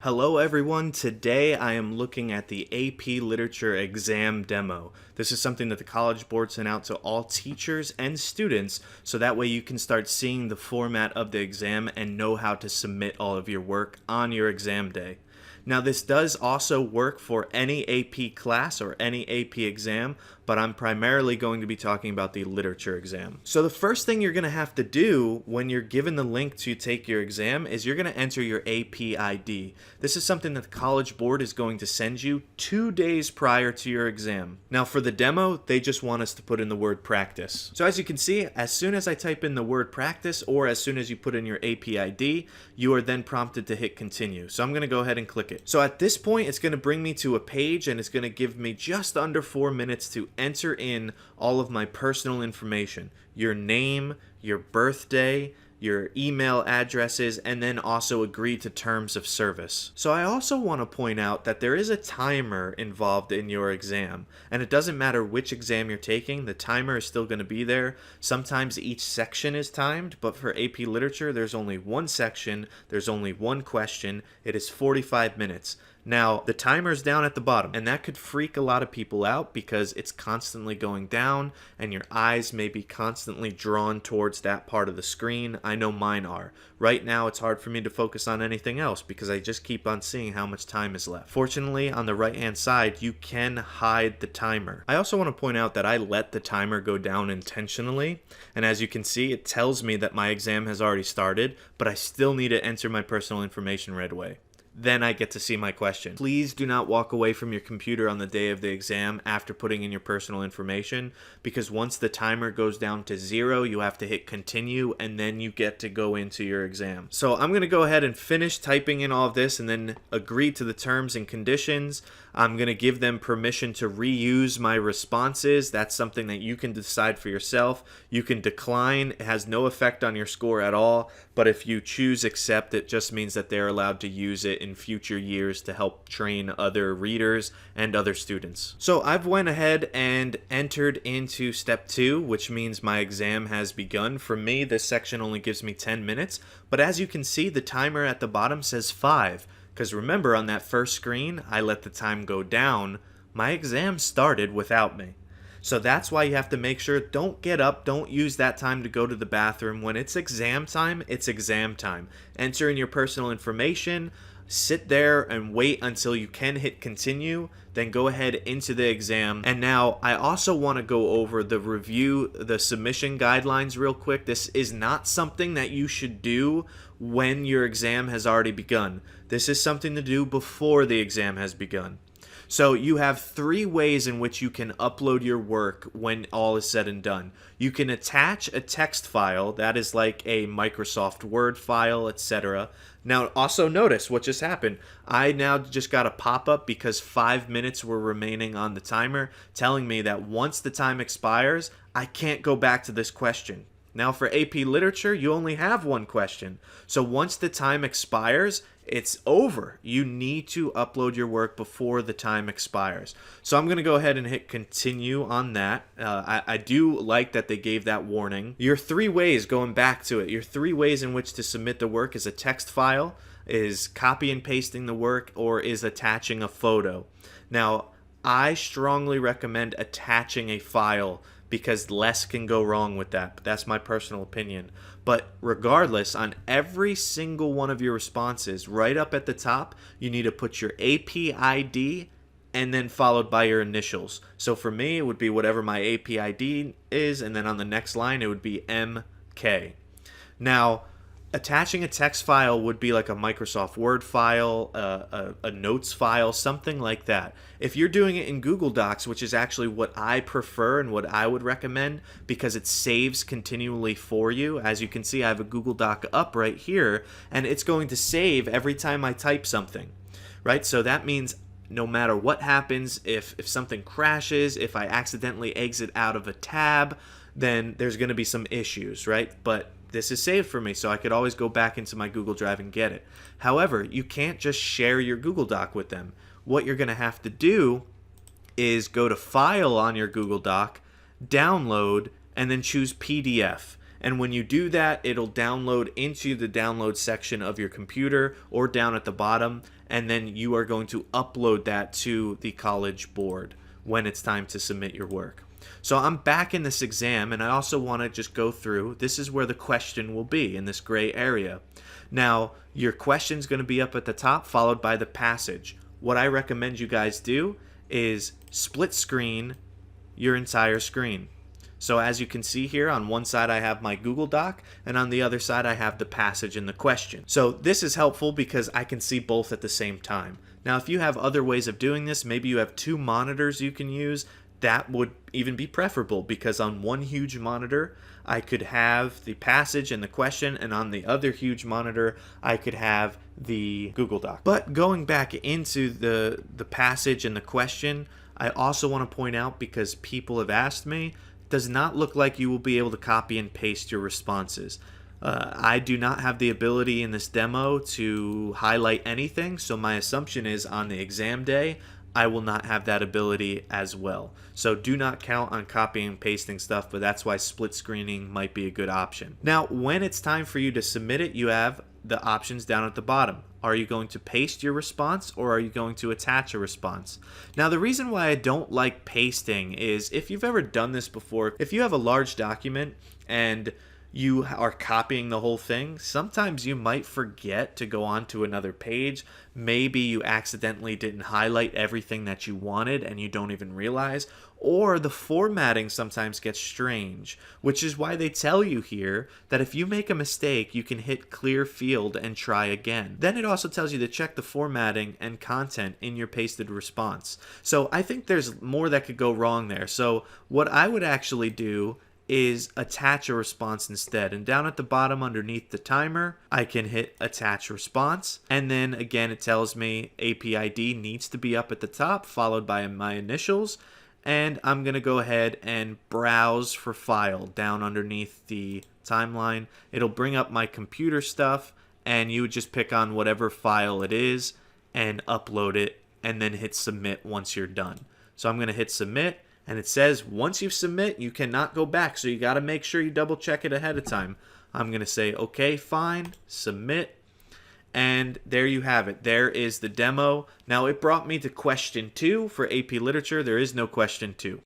Hello everyone, today I am looking at the AP Literature exam demo. This is something that the College Board sent out to all teachers and students so that way you can start seeing the format of the exam and know how to submit all of your work on your exam day. Now this does also work for any AP class or any AP exam, but I'm primarily going to be talking about the literature exam. So the first thing you're going to have to do when you're given the link to take your exam is you're going to enter your AP ID. This is something that the College Board is going to send you 2 days prior to your exam. Now for the demo, they just want us to put in the word practice. So as you can see, as soon as I type in the word practice or as soon as you put in your AP ID, you are then prompted to hit continue. So I'm going to go ahead and click it. So at this point, it's going to bring me to a page and it's going to give me just under 4 minutes to enter in all of my personal information, your name, your birthday, your email addresses, and then also agree to terms of service. So I also want to point out that there is a timer involved in your exam, and it doesn't matter which exam you're taking, the timer is still going to be there. Sometimes each section is timed, but for AP Literature, there's only one section, there's only one question, it is 45 minutes. Now, the timer's down at the bottom, and that could freak a lot of people out because it's constantly going down, and your eyes may be constantly drawn towards that part of the screen. I know mine are. Right now, it's hard for me to focus on anything else because I just keep on seeing how much time is left. Fortunately, on the right-hand side, you can hide the timer. I also want to point out that I let the timer go down intentionally, and as you can see, it tells me that my exam has already started, but I still need to enter my personal information right away. Then I get to see my question. Please do not walk away from your computer on the day of the exam after putting in your personal information, because once the timer goes down to 0, you have to hit continue and then you get to go into your exam. So I'm going to go ahead and finish typing in all of this and then agree to the terms and conditions. I'm going to give them permission to reuse my responses. That's something that you can decide for yourself. You can decline. It has no effect on your score at all, but if you choose accept, it just means that they're allowed to use it in future years to help train other readers and other students. So I've went ahead and entered into step 2, which means my exam has begun. For me, this section only gives me 10 minutes, but as you can see, the timer at the bottom says 5. Because remember, on that first screen, I let the time go down. My exam started without me. So that's why you have to make sure, don't get up, don't use that time to go to the bathroom. When it's exam time, it's exam time. Enter in your personal information, sit there and wait until you can hit continue, then go ahead into the exam. And now I also want to go over the submission guidelines real quick. This is not something that you should do when your exam has already begun. This is something to do before the exam has begun. So you have 3 ways in which you can upload your work when all is said and done. You can attach a text file, that is like a Microsoft Word file, etc. Now also notice what just happened. I now just got a pop-up because 5 minutes were remaining on the timer telling me that once the time expires, I can't go back to this question. Now for AP Literature, you only have one question. So once the time expires, it's over. You need to upload your work before the time expires. So I'm going to go ahead and hit continue on that. I do like that they gave that warning. Your 3 ways, going back to it, your 3 ways in which to submit the work is a text file, is copy and pasting the work, or is attaching a photo. Now, I strongly recommend attaching a file because less can go wrong with that. But that's my personal opinion. But regardless, on every single one of your responses, right up at the top, you need to put your AP ID and then followed by your initials. So for me, it would be whatever my AP ID is, and then on the next line, it would be MK. Now, attaching a text file would be like a Microsoft Word file, a notes file, something like that. If you're doing it in Google Docs, which is actually what I prefer and what I would recommend because it saves continually for you. As you can see, I have a Google Doc up right here, and it's going to save every time I type something, right? So that means no matter what happens, if something crashes, if I accidentally exit out of a tab, then there's going to be some issues, right? But this is saved for me, so I could always go back into my Google Drive and get it. However, you can't just share your Google Doc with them. What you're going to have to do is go to File on your Google Doc, Download, and then choose PDF. And when you do that, it'll download into the download section of your computer or down at the bottom, and then you are going to upload that to the College Board when it's time to submit your work. So I'm back in this exam, and I also want to just go through, this is where the question will be, in this gray area. Now, your question's going to be up at the top, followed by the passage. What I recommend you guys do is split screen your entire screen. So as you can see here, on one side I have my Google Doc, and on the other side I have the passage and the question. So this is helpful because I can see both at the same time. Now, if you have other ways of doing this, maybe you have two monitors you can use, that would even be preferable, because on one huge monitor I could have the passage and the question, and on the other huge monitor I could have the Google Doc. But going back into the passage and the question, I also want to point out, because people have asked me, does not look like you will be able to copy and paste your responses. I do not have the ability in this demo to highlight anything, so my assumption is on the exam day I will not have that ability as well. So do not count on copying and pasting stuff, but that's why split screening might be a good option. Now, when it's time for you to submit it, you have the options down at the bottom. Are you going to paste your response, or are you going to attach a response? Now, the reason why I don't like pasting is, if you've ever done this before, if you have a large document and you are copying the whole thing, sometimes you might forget to go on to another page. Maybe you accidentally didn't highlight everything that you wanted and you don't even realize, or the formatting sometimes gets strange, which is why they tell you here that if you make a mistake, you can hit clear field and try again. Then it also tells you to check the formatting and content in your pasted response. So I think there's more that could go wrong there. So what I would actually do is attach a response instead. And down at the bottom underneath the timer, I can hit attach response. And then again, it tells me AP ID needs to be up at the top, followed by my initials. And I'm going to go ahead and browse for file down underneath the timeline. It'll bring up my computer stuff, and you would just pick on whatever file it is and upload it, and then hit submit once you're done. So I'm going to hit submit. And it says once you submit, you cannot go back. So you got to make sure you double check it ahead of time. I'm going to say, okay, fine, submit. And there you have it. There is the demo. Now, it brought me to question 2 for AP Literature. There is no question 2.